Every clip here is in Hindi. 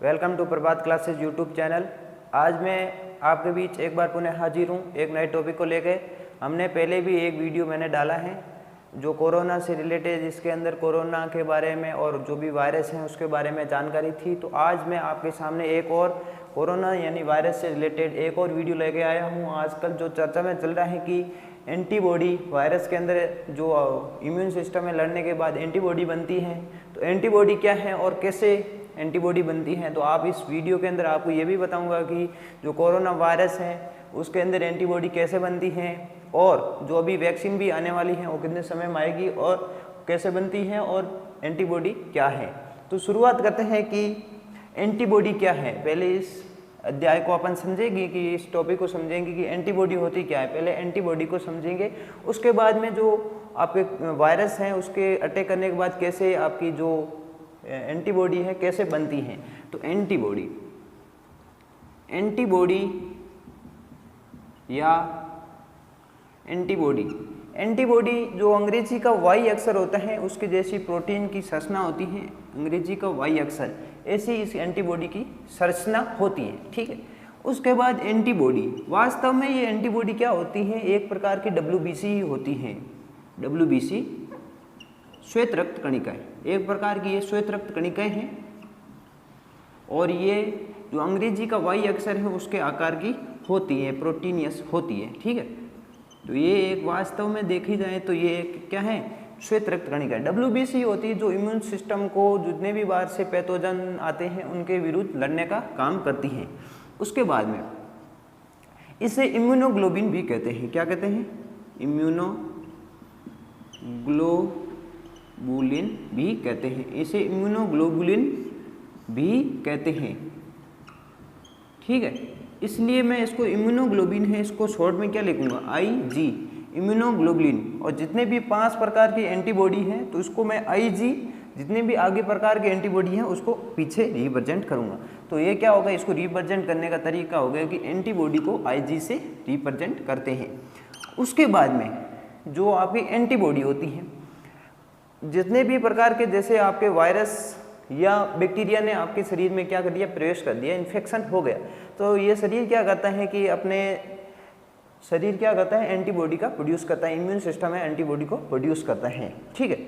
Welcome to Prabhat classes YouTube channel. आज मैं आपके बीच एक बार पुनः हाजिर हूँ एक नए टॉपिक को लेकर। हमने पहले भी एक वीडियो मैंने डाला है जो कोरोना से रिलेटेड, जिसके अंदर कोरोना के बारे में और जो भी वायरस हैं उसके बारे में जानकारी थी। तो आज मैं आपके सामने एक और कोरोना यानी वायरस से रिलेटेड एक और वीडियो लेके आया हूँ। आजकल जो चर्चा में चल रहा है कि एंटीबॉडी वायरस के अंदर जो इम्यून सिस्टम में लड़ने के बाद एंटीबॉडी बनती है, तो एंटीबॉडी क्या है और कैसे एंटीबॉडी बनती है। तो आप इस वीडियो के अंदर आपको ये भी बताऊंगा कि जो कोरोना वायरस है उसके अंदर एंटीबॉडी कैसे बनती है और जो अभी वैक्सीन भी आने वाली है वो कितने समय में आएगी और कैसे बनती है और एंटीबॉडी क्या है। तो शुरुआत करते हैं कि एंटीबॉडी क्या है। पहले इस अध्याय को अपन समझेंगे कि इस टॉपिक को समझेंगे कि एंटीबॉडी होती क्या है। पहले एंटीबॉडी को समझेंगे, उसके बाद में जो आपके वायरस हैं उसके अटैक करने के बाद कैसे आपकी जो एंटीबॉडी है कैसे बनती है। तो एंटीबॉडी या एंटीबॉडी जो अंग्रेजी का वाई अक्षर होता है उसके जैसी प्रोटीन की संरचना होती है। अंग्रेजी का वाई अक्षर ऐसी इस एंटीबॉडी की संरचना होती है, ठीक है। उसके बाद एंटीबॉडी, वास्तव में ये एंटीबॉडी क्या होती है, एक प्रकार की WBC ही होती है। WBC श्वेत रक्त कणिकाएं, एक प्रकार की ये श्वेत रक्त कणिकाएं हैं और ये जो अंग्रेजी का वाई अक्षर है उसके आकार की होती है, प्रोटीनियस होती है, ठीक है। तो ये एक वास्तव में देखी जाए तो ये एक क्या है, श्वेत रक्त कणिका। WBC होती है जो इम्यून सिस्टम को जितने भी बाहर से पैथोजन आते हैं उनके विरुद्ध लड़ने का काम करती हैं। उसके बाद में इसे इम्यूनोग्लोबिन भी कहते हैं। क्या कहते हैं? इम्यूनोग्लोबुलिन भी कहते हैं। इसे इम्यूनोग्लोबुलिन भी कहते हैं, ठीक है। इसलिए मैं इसको इम्यूनोग्लोबिन है, इसको शॉर्ट में क्या लिखूंगा, IG, इम्यूनोग्लोबुलिन। और जितने भी 5 प्रकार की एंटीबॉडी हैं तो इसको मैं IG, जितने भी आगे प्रकार के एंटीबॉडी हैं उसको पीछे रिप्रेजेंट करूंगा। तो ये क्या होगा, इसको रिप्रेजेंट करने का तरीका हो गया कि एंटीबॉडी को IG से रिप्रेजेंट करते हैं। उसके बाद में जो आपकी एंटीबॉडी होती है, जितने भी प्रकार के, जैसे आपके वायरस या बैक्टीरिया ने आपके शरीर में क्या कर दिया, प्रवेश कर दिया, इन्फेक्शन हो गया, तो ये शरीर क्या करता है कि एंटीबॉडी का प्रोड्यूस करता है। इम्यून सिस्टम है एंटीबॉडी को प्रोड्यूस करता है, ठीक है।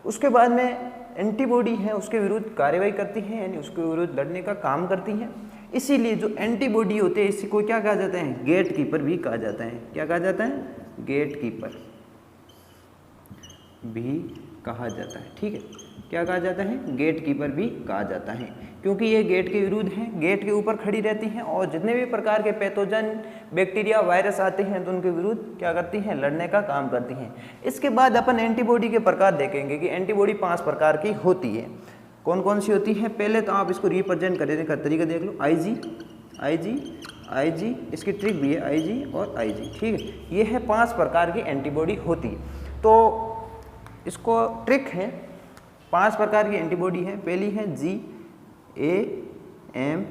उसके बाद में एंटीबॉडी है उसके विरुद्ध कार्रवाई करती है, यानी उसके विरुद्ध लड़ने का काम करती है। इसीलिए जो एंटीबॉडी होते हैं इसी को क्या कहा जाता है, गेट कीपर भी कहा जाता है। क्या कहा जाता है? गेट कीपर भी कहा जाता है, ठीक है। क्या कहा जाता है? गेट कीपर भी कहा जाता है, क्योंकि ये गेट के विरुद्ध है, गेट के ऊपर खड़ी रहती हैं और जितने भी प्रकार के पैथोजन, बैक्टीरिया, वायरस आते हैं तो उनके विरुद्ध क्या करती हैं, लड़ने का काम करती हैं। इसके बाद अपन एंटीबॉडी के प्रकार देखेंगे कि एंटीबॉडी 5 प्रकार की होती है। कौन कौन सी होती है? पहले तो आप इसको रिप्रेजेंट करने का तरीका देख लो। IG, इसकी ट्रिक भी है IG और IG, ठीक है। ये है 5 प्रकार की एंटीबॉडी होती है। तो इसको ट्रिक है, 5 प्रकार की एंटीबॉडी है। पहली है GAMDE,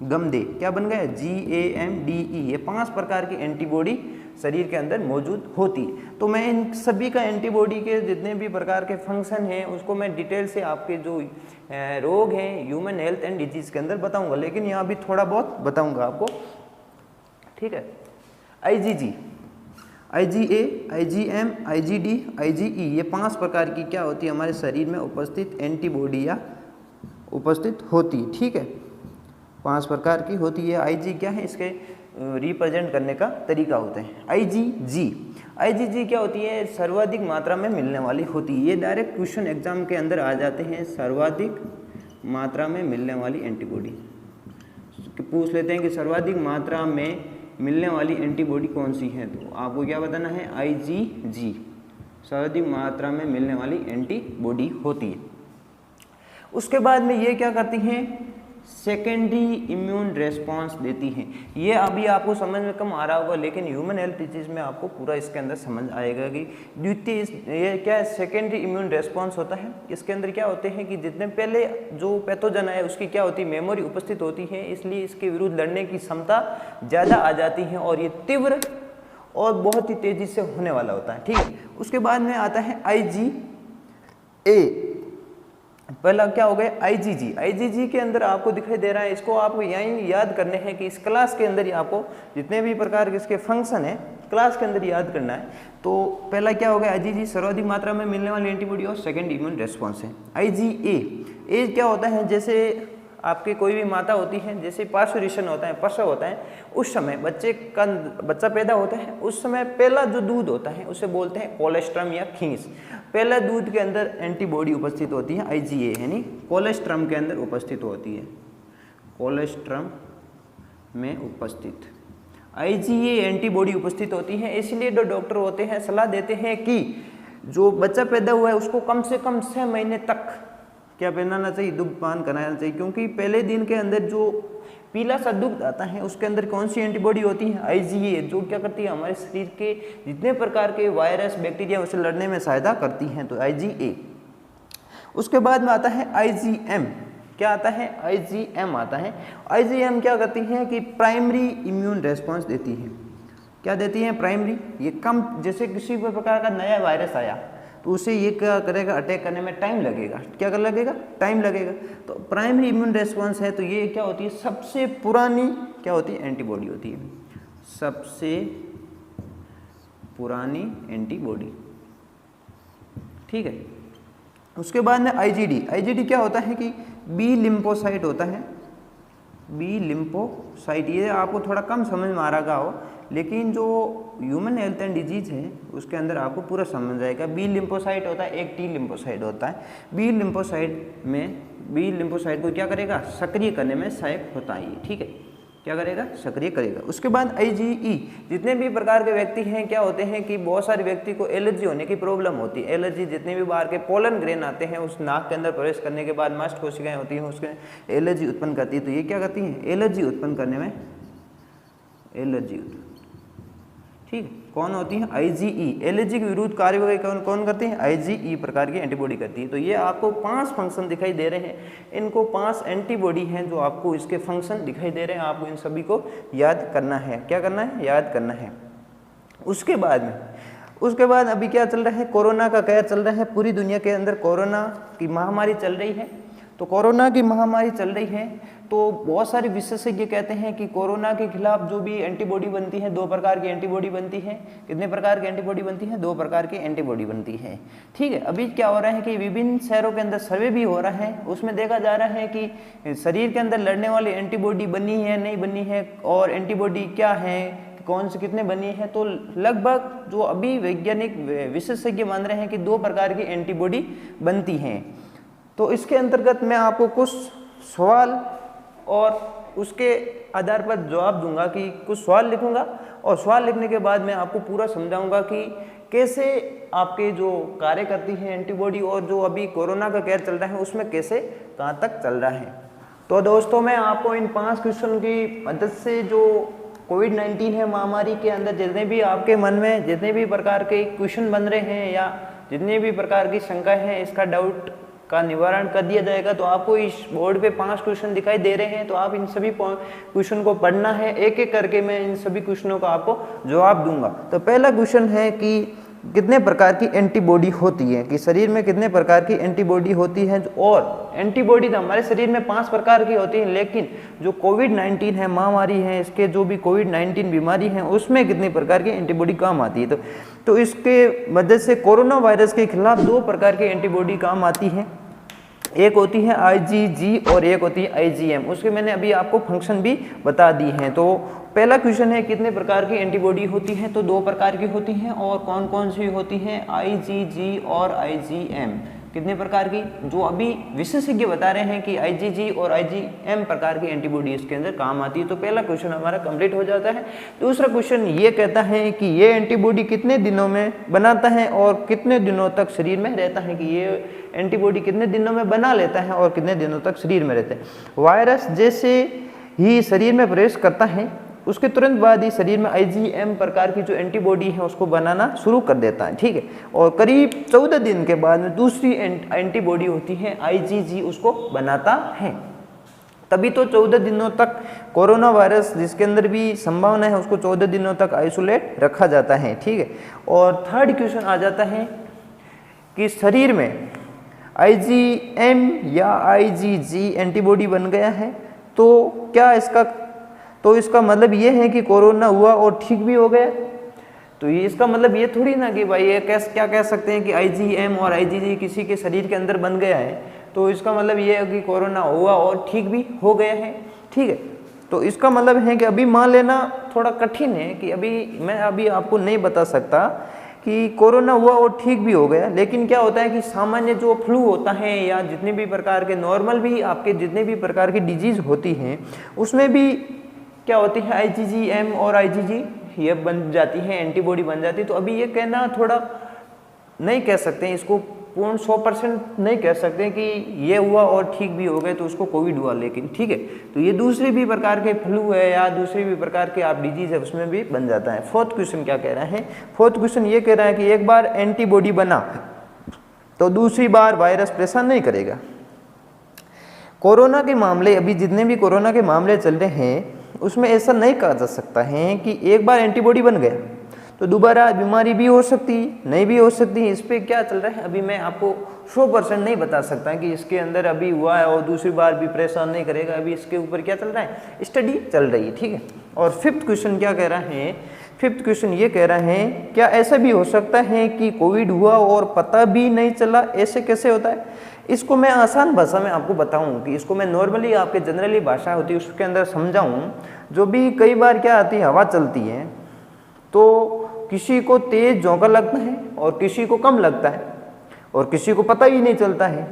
गमदे। क्या बन गया? GAMDE। ये 5 प्रकार की एंटीबॉडी शरीर के अंदर मौजूद होती है। तो मैं इन सभी का एंटीबॉडी के जितने भी प्रकार के फंक्शन हैं उसको मैं डिटेल से आपके जो रोग हैं ह्यूमन हेल्थ एंड डिजीज के अंदर बताऊंगा, लेकिन यहाँ भी थोड़ा बहुत बताऊंगा आपको, ठीक है। IgG, IgA, IgM, IgD, IgE, ये 5 प्रकार की क्या होती है, हमारे शरीर में उपस्थित एंटीबॉडी या उपस्थित होती है, ठीक है। 5 प्रकार की होती है। IG क्या है, इसके रिप्रेजेंट करने का तरीका होता है। IgG क्या होती है, सर्वाधिक मात्रा में मिलने वाली होती है। ये डायरेक्ट क्वेश्चन एग्जाम के अंदर आ जाते हैं। सर्वाधिक मात्रा में मिलने वाली एंटीबॉडी पूछ लेते हैं कि सर्वाधिक मात्रा में मिलने वाली एंटीबॉडी कौन सी है, तो आपको क्या बताना है, IgG सर्वाधिक मात्रा में मिलने वाली एंटीबॉडी होती है। उसके बाद में ये क्या करती हैं, सेकेंडरी इम्यून रेस्पॉन्स देती हैं। ये अभी आपको समझ में कम आ रहा होगा, लेकिन ह्यूमन हेल्थ डिजीज में आपको पूरा इसके अंदर समझ आएगा कि द्वितीय ये क्या है, सेकेंडरी इम्यून रेस्पॉन्स होता है। इसके अंदर क्या होते हैं कि जितने पहले जो पैथोजन है उसकी क्या होती है, मेमोरी उपस्थित होती है, इसलिए इसके विरुद्ध लड़ने की क्षमता ज़्यादा आ जाती है और ये तीव्र और बहुत ही तेज़ी से होने वाला होता है, ठीक है। उसके बाद में आता है IgA। पहला क्या हो गया आईजीजी। आईजीजी के अंदर आपको दिखाई दे रहा है, इसको आपको यहीं याद करने हैं कि इस क्लास के अंदर ही आपको जितने भी प्रकार के इसके फंक्शन है क्लास के अंदर याद करना है। तो पहला क्या हो गया आईजीजी, सर्वाधिक मात्रा में मिलने वाली एंटीबॉडी और सेकंड इम्यून रेस्पॉन्स है। आईजीए, ए क्या होता है, जैसे आपकी कोई भी माता होती है, जैसे पार्श्वरेशन होता है, प्रसव होता है, उस समय बच्चा पैदा होता है, उस समय पहला जो दूध होता है उसे बोलते हैं कोलेस्ट्रम या खींस। पहला दूध के अंदर एंटीबॉडी उपस्थित होती है आईजीए, यानी कोलेस्ट्रम के अंदर उपस्थित होती है, कोलेस्ट्रम में उपस्थित आईजीए एंटीबॉडी उपस्थित होती है। इसलिए जो डॉक्टर होते हैं सलाह देते हैं कि जो बच्चा पैदा हुआ है उसको कम से कम 6 महीने तक क्या पहनाना चाहिए, दुग्धपान कराना चाहिए, क्योंकि पहले दिन के अंदर जो पीला सा दुग्ध आता है उसके अंदर कौन सी एंटीबॉडी होती है आईजीए, जो क्या करती है हमारे शरीर के जितने प्रकार के वायरस बैक्टीरिया उसे लड़ने में सहायता करती हैं, तो आईजीए। उसके बाद में आता है आईजीएम, क्या आता है आईजीएम आता है। आईजीएम क्या करती है कि प्राइमरी इम्यून रेस्पॉन्स देती है। क्या देती है प्राइमरी, ये कम, जैसे किसी भी प्रकार का नया वायरस आया तो उसे ये क्या करेगा, अटैक करने में टाइम लगेगा, क्या कर लगेगा, टाइम लगेगा। तो प्राइमरी इम्यून रेस्पॉन्स है, तो ये क्या होती है सबसे पुरानी क्या होती है एंटीबॉडी होती है, सबसे पुरानी एंटीबॉडी, ठीक है। उसके बाद में आईजीडी, आईजीडी क्या होता है कि बी लिम्फोसाइट होता है, बी लिम्फोसाइट, ये आपको थोड़ा कम समझ में आ रहा हो, लेकिन जो ह्यूमन हेल्थ एंड डिजीज है उसके अंदर आपको पूरा समझ आएगा। बी लिम्फोसाइट होता है, एक टी लिम्फोसाइट होता है। बी लिम्फोसाइट को क्या करेगा, सक्रिय करने में सहायक होता है ये, ठीक है, क्या करेगा, सक्रिय करेगा। उसके बाद आईजीई, जितने भी प्रकार के व्यक्ति हैं क्या होते हैं कि बहुत सारे व्यक्ति को एलर्जी होने की प्रॉब्लम होती है। एलर्जी जितने भी बाहर के पोलन ग्रेन आते हैं उस नाक के अंदर प्रवेश करने के बाद मास्ट कोशिकाएं होती हैं उसके एलर्जी उत्पन्न करती है, तो ये क्या करती हैं एलर्जी उत्पन्न करने में, एलर्जी, ठीक है, कौन होती है आईजीई। एलर्जी के विरुद्ध कार्यवाही कौन करती है, आईजीई प्रकार की एंटीबॉडी करती है। तो ये आपको 5 फंक्शन दिखाई दे रहे हैं, इनको 5 एंटीबॉडी हैं जो आपको इसके फंक्शन दिखाई दे रहे हैं, आपको इन सभी को याद करना है, क्या करना है, याद करना है। उसके बाद अभी क्या चल रहा है, कोरोना का कहर चल रहा है, पूरी दुनिया के अंदर कोरोना की महामारी चल रही है। तो कोरोना की महामारी चल रही है तो बहुत सारे विशेषज्ञ कहते हैं कि कोरोना के खिलाफ जो भी एंटीबॉडी बनती है, 2 प्रकार की एंटीबॉडी बनती है। कितने प्रकार की एंटीबॉडी बनती है, 2 प्रकार की एंटीबॉडी बनती है, ठीक है। अभी क्या हो रहा है कि विभिन्न शहरों के अंदर सर्वे भी हो रहा है, उसमें देखा जा रहा है कि शरीर के अंदर लड़ने वाली एंटीबॉडी बनी है नहीं बनी है, और एंटीबॉडी क्या है, कौन से कितने बनी है। तो लगभग जो अभी वैज्ञानिक विशेषज्ञ मान रहे हैं कि 2 प्रकार की एंटीबॉडी बनती हैं। तो इसके अंतर्गत मैं आपको कुछ सवाल और उसके आधार पर जवाब दूंगा, कि कुछ सवाल लिखूंगा और सवाल लिखने के बाद मैं आपको पूरा समझाऊंगा कि कैसे आपके जो कार्य करती है एंटीबॉडी, और जो अभी कोरोना का कहर चल रहा है उसमें कैसे कहाँ तक चल रहा है। तो दोस्तों मैं आपको इन 5 क्वेश्चन की मदद से जो कोविड-19 है महामारी के अंदर जितने भी आपके मन में जितने भी प्रकार के क्वेश्चन बन रहे हैं या जितने भी प्रकार की शंका है, इसका डाउट का निवारण कर दिया जाएगा। तो आपको इस बोर्ड पे 5 क्वेश्चन दिखाई दे रहे हैं, तो आप इन सभी क्वेश्चन को पढ़ना है, एक एक करके मैं इन सभी क्वेश्चनों का आपको जवाब दूंगा। तो पहला क्वेश्चन है कि कितने प्रकार की एंटीबॉडी होती है, कि शरीर में कितने प्रकार की एंटीबॉडी होती है। और एंटीबॉडी तो हमारे शरीर में 5 प्रकार की होती है, लेकिन जो कोविड-19 है महामारी है, इसके जो भी कोविड-19 बीमारी है उसमें कितनी प्रकार की एंटीबॉडी काम आती है। तो इसके मदद से कोरोना वायरस के खिलाफ 2 प्रकार की एंटीबॉडी काम आती है, एक होती है आईजीजी और एक होती है आईजीएम। उसके मैंने अभी आपको फंक्शन भी बता दी हैं। तो पहला क्वेश्चन है कितने प्रकार की एंटीबॉडी होती है, तो 2 प्रकार की होती हैं, और कौन कौन सी होती हैं, आईजीजी और आईजीएम। कितने प्रकार की, जो अभी विशेषज्ञ बता रहे हैं कि आईजीजी और आईजीएम प्रकार की एंटीबॉडी इसके अंदर काम आती है। तो पहला क्वेश्चन हमारा कंप्लीट हो जाता है। दूसरा क्वेश्चन ये कहता है कि ये एंटीबॉडी कितने दिनों में बनाता है और कितने दिनों तक शरीर में रहता है, कि ये एंटीबॉडी कितने दिनों में बना लेता है और कितने दिनों तक शरीर में रहता है। वायरस जैसे ही शरीर में प्रवेश करता है उसके तुरंत बाद ही शरीर में आईजीएम प्रकार की जो एंटीबॉडी है उसको बनाना शुरू कर देता है, ठीक है। और करीब 14 दिन के बाद में दूसरी एंटीबॉडी होती है आईजीजी उसको बनाता है। तभी तो 14 दिनों तक कोरोना वायरस जिसके अंदर भी संभावना है उसको 14 दिनों तक आइसोलेट रखा जाता है, ठीक है। और थर्ड क्वेश्चन आ जाता है कि शरीर में IgM या IgG एंटीबॉडी बन गया है, तो क्या इसका मतलब ये है कि कोरोना हुआ और ठीक भी हो गया। तो ये इसका मतलब ये थोड़ी ना कि भाई ये क्या कह सकते हैं कि IgM और IgG किसी के शरीर के अंदर बन गया है तो इसका मतलब ये है कि कोरोना हुआ और ठीक भी हो गया है। ठीक है, तो इसका मतलब है कि अभी मान लेना थोड़ा कठिन है कि मैं अभी आपको नहीं बता सकता कि कोरोना हुआ और ठीक भी हो गया, लेकिन क्या होता है कि सामान्य जो फ्लू होता है या जितने भी प्रकार के नॉर्मल भी आपके जितने भी प्रकार की डिजीज होती हैं उसमें भी क्या होती है IgM और IgG ये बन जाती है, एंटीबॉडी बन जाती है। तो अभी ये कहना थोड़ा नहीं कह सकते हैं, इसको पूर्ण 100% नहीं कह सकते कि ये हुआ और ठीक भी हो गए तो उसको कोविड हुआ, लेकिन ठीक है तो ये दूसरे भी प्रकार के फ्लू है या दूसरे भी प्रकार के आप डिजीज है उसमें भी बन जाता है। फोर्थ क्वेश्चन क्या कह रहा है, फोर्थ क्वेश्चन ये कह रहा है कि एक बार एंटीबॉडी बना तो दूसरी बार वायरस परेशान नहीं करेगा। कोरोना के मामले अभी जितने भी कोरोना के मामले चल रहे हैं उसमें ऐसा नहीं कहा जा सकता है कि एक बार एंटीबॉडी बन गया तो दोबारा बीमारी भी हो सकती नहीं भी हो सकती। इस पे क्या चल रहा है अभी मैं आपको 100% नहीं बता सकता कि इसके अंदर अभी हुआ है और दूसरी बार भी परेशान नहीं करेगा। अभी इसके ऊपर क्या चल रहा है, स्टडी चल रही है। ठीक है, और फिफ्थ क्वेश्चन क्या कह रहा है, फिफ्थ क्वेश्चन ये कह रहा है क्या ऐसा भी हो सकता है कि कोविड हुआ और पता भी नहीं चला, ऐसे कैसे होता है। इसको मैं आसान भाषा में आपको बताऊं कि इसको मैं नॉर्मली आपके जनरली भाषा होती है उसके अंदर समझाऊं। जो भी कई बार क्या आती है हवा चलती है तो किसी को तेज झोंका लगता है और किसी को कम लगता है और किसी को पता ही नहीं चलता है।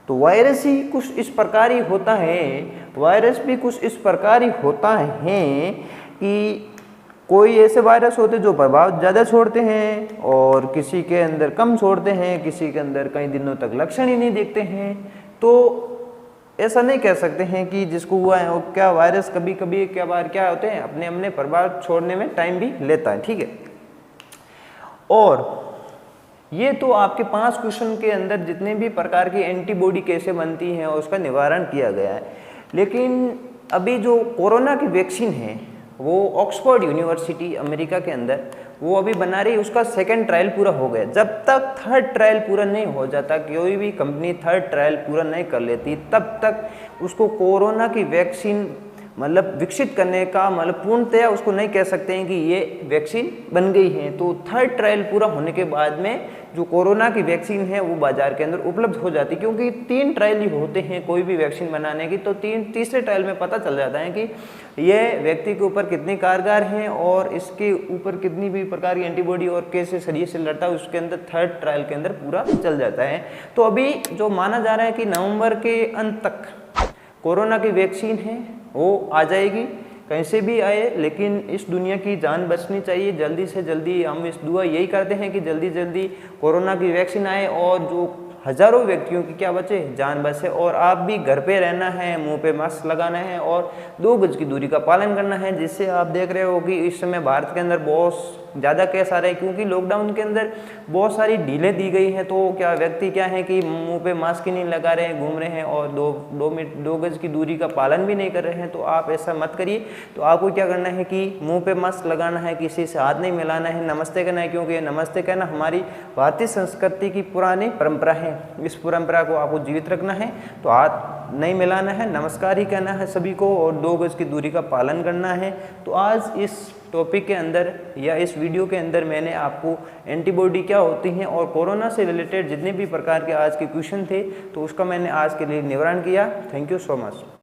तो वायरस ही कुछ इस प्रकार ही होता है, वायरस भी कुछ इस प्रकार ही होता है कि कोई ऐसे वायरस होते जो प्रभाव ज़्यादा छोड़ते हैं और किसी के अंदर कम छोड़ते हैं, किसी के अंदर कई दिनों तक लक्षण ही नहीं दिखते हैं। तो ऐसा नहीं कह सकते हैं कि जिसको हुआ है वो क्या वायरस कभी कभी क्या बार क्या होते हैं अपने अपने प्रभाव छोड़ने में टाइम भी लेता है। ठीक है, और ये तो आपके 5 क्वेश्चन के अंदर जितने भी प्रकार की एंटीबॉडी कैसे बनती हैं और उसका निवारण किया गया है। लेकिन अभी जो कोरोना की वैक्सीन है वो ऑक्सफोर्ड यूनिवर्सिटी अमेरिका के अंदर वो अभी बना रही है, उसका सेकंड ट्रायल पूरा हो गया। जब तक थर्ड ट्रायल पूरा नहीं हो जाता, कोई भी कंपनी थर्ड ट्रायल पूरा नहीं कर लेती, तब तक उसको कोरोना की वैक्सीन मतलब विकसित करने का मतलब पूर्णतया उसको नहीं कह सकते हैं कि ये वैक्सीन बन गई है। तो थर्ड ट्रायल पूरा होने के बाद में जो कोरोना की वैक्सीन है वो बाजार के अंदर उपलब्ध हो जाती है, क्योंकि 3 ट्रायल ही होते हैं कोई भी वैक्सीन बनाने की। तो तीसरे ट्रायल में पता चल जाता है कि ये व्यक्ति के ऊपर कितनी कारगर है और इसके ऊपर कितनी भी प्रकार की एंटीबॉडी और कैसे शरीर से लड़ता है, उसके अंदर थर्ड ट्रायल के अंदर पूरा चल जाता है। तो अभी जो माना जा रहा है कि नवंबर के अंत तक कोरोना की वैक्सीन है वो आ जाएगी, कहीं से भी आए, लेकिन इस दुनिया की जान बचनी चाहिए। जल्दी से जल्दी हम इस दुआ यही करते हैं कि जल्दी जल्दी कोरोना की वैक्सीन आए और जो हजारों व्यक्तियों की क्या बचे जान बचे। और आप भी घर पे रहना है, मुंह पे मास्क लगाना है और 2 गज की दूरी का पालन करना है। जिससे आप देख रहे हो कि इस समय भारत के अंदर बहुत ज़्यादा केस आ रहे हैं, क्योंकि लॉकडाउन के अंदर बहुत सारी ढीलें दी गई हैं। तो क्या व्यक्ति क्या है कि मुंह पे मास्क ही नहीं लगा रहे हैं, घूम रहे हैं और 2 गज की दूरी का पालन भी नहीं कर रहे हैं। तो आप ऐसा मत करिए। तो आपको क्या करना है कि मुंह पे मास्क लगाना है, किसी से हाथ नहीं मिलाना है, नमस्ते करना है, क्योंकि नमस्ते कहना हमारी भारतीय संस्कृति की पुरानी परंपरा है। इस परंपरा को आपको जीवित रखना है। तो हाथ नहीं मिलाना है, नमस्कार ही कहना है सभी को और 2 गज की दूरी का पालन करना है। तो आज इस टॉपिक के अंदर या इस वीडियो के अंदर मैंने आपको एंटीबॉडी क्या होती हैं और कोरोना से रिलेटेड जितने भी प्रकार के आज के क्वेश्चन थे तो उसका मैंने आज के लिए निवारण किया। Thank you so much.